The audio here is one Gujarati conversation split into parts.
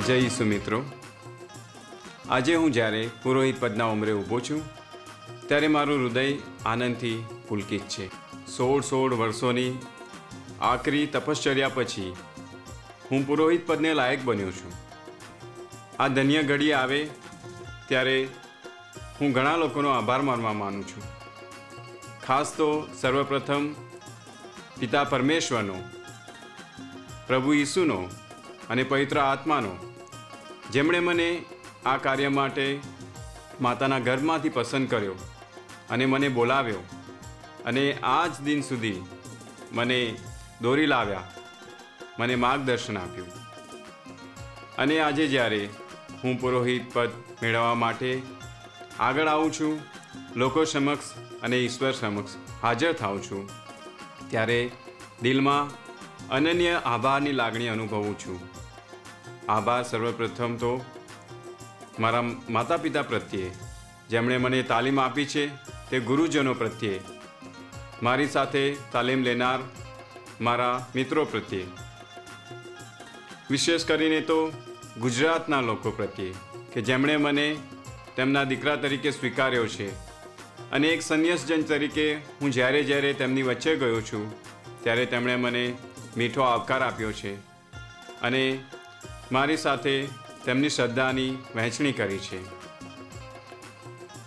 જય ઈસુ મિત્રો, આજે હું જ્યારે પુરોહિત પદના ઉંમરે ઊભો છું ત્યારે મારું હૃદય આનંદથી પુલકિત છે। 16 વર્ષોની આકરી તપશ્ચર્યા પછી હું પુરોહિત પદને લાયક બન્યો છું। આ ધન્ય ઘડી આવે ત્યારે હું ઘણા લોકોનો આભાર માનવા માનું છું। ખાસ તો સર્વપ્રથમ પિતા પરમેશ્વરનો, પ્રભુ ઈસુનો અને પવિત્ર આત્માનો, જેમણે મને આ કાર્ય માટે માતાના ગર્ભમાંથી પસંદ કર્યો અને મને બોલાવ્યો અને આજ દિન સુધી મને દોરી લાવ્યા, મને માર્ગદર્શન આપ્યું। અને આજે જ્યારે હું પુરોહિત પદ મેળવવા માટે આગળ આવું છું, લોકો સમક્ષ અને ઈશ્વર સમક્ષ હાજર થાઉં છું, ત્યારે દિલમાં અનન્ય આભારની લાગણી અનુભવું છું। આભાર સર્વપ્રથમ તો મારા માતા પિતા પ્રત્યે, જેમણે મને તાલીમ આપી છે, તે ગુરુજનો પ્રત્યે, મારી સાથે તાલીમ લેનાર મારા મિત્રો પ્રત્યે, વિશેષ કરીને તો ગુજરાતના લોકો પ્રત્યે કે જેમણે મને તેમના દીકરા તરીકે સ્વીકાર્યો છે અને એક સંન્યાસજન તરીકે હું જ્યારે જ્યારે તેમની વચ્ચે ગયો છું ત્યારે તેમણે મને મીઠો આવકાર આપ્યો છે અને મારી સાથે તેમની શ્રદ્ધાની વહેંચણી કરી છે।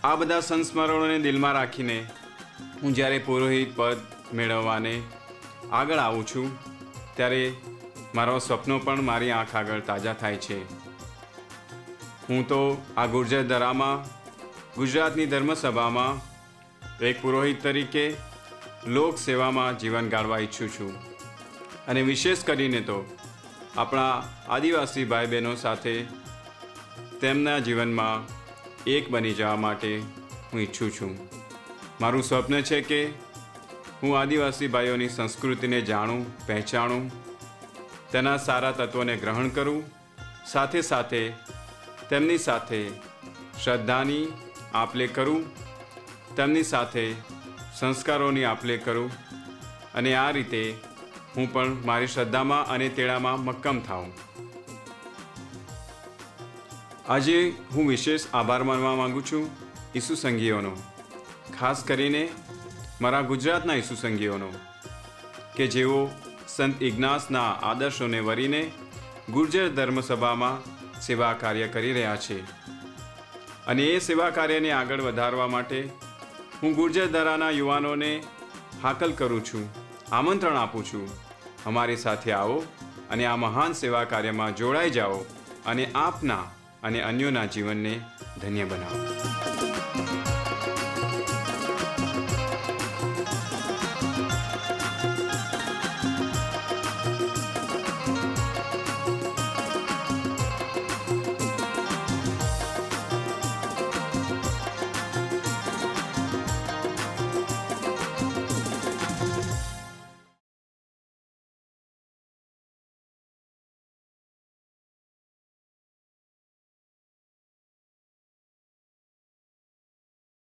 આ બધા સંસ્મરણોને દિલમાં રાખીને હું જ્યારે પુરોહિત પદ મેળવવાને આગળ આવું છું ત્યારે મારો સ્વપ્નો પણ મારી આંખ આગળ તાજા થાય છે। હું તો આ ગુર્જર દરામાં ગુજરાતની ધર્મસભામાં એક પુરોહિત તરીકે લોક સેવામાં જીવન ગાળવા ઈચ્છું છું અને વિશેષ કરીને તો આપણા આદિવાસી ભાઈ બહેનો સાથે તેમના જીવનમાં એક બની જવા માટે હું ઈચ્છું છું। મારું સ્વપ્ન છે કે હું આદિવાસી ભાઈઓની સંસ્કૃતિને જાણું, પહેચાણું, તેના સારા તત્વોને ગ્રહણ કરું, સાથે સાથે તેમની સાથે શ્રદ્ધાની આપ-લે કરું, તેમની સાથે સંસ્કારોની આપ-લે કરું અને આ રીતે હું પણ મારી શ્રદ્ધામાં અને તેડામાં મક્કમ થાઉં। આજે હું વિશેષ આભાર માનવા માગું છું ઈસુ સંગીઓનો, ખાસ કરીને મારા ગુજરાતના ઈસુ સંગીઓનો કે જેઓ સંત ઇગ્નાસના આદર્શોને વરીને ગુર્જર ધર્મસભામાં સેવા કાર્ય કરી રહ્યા છે અને એ સેવા કાર્યને આગળ વધારવા માટે હું ગુર્જર ધરાના યુવાનોને હાકલ કરું છું, આમંત્રણ આપું છું, અમારી સાથે આવો અને આ મહાન સેવા કાર્યમાં જોડાઈ જાઓ અને આપના અને અન્યોના જીવનને ધન્ય બનાવો।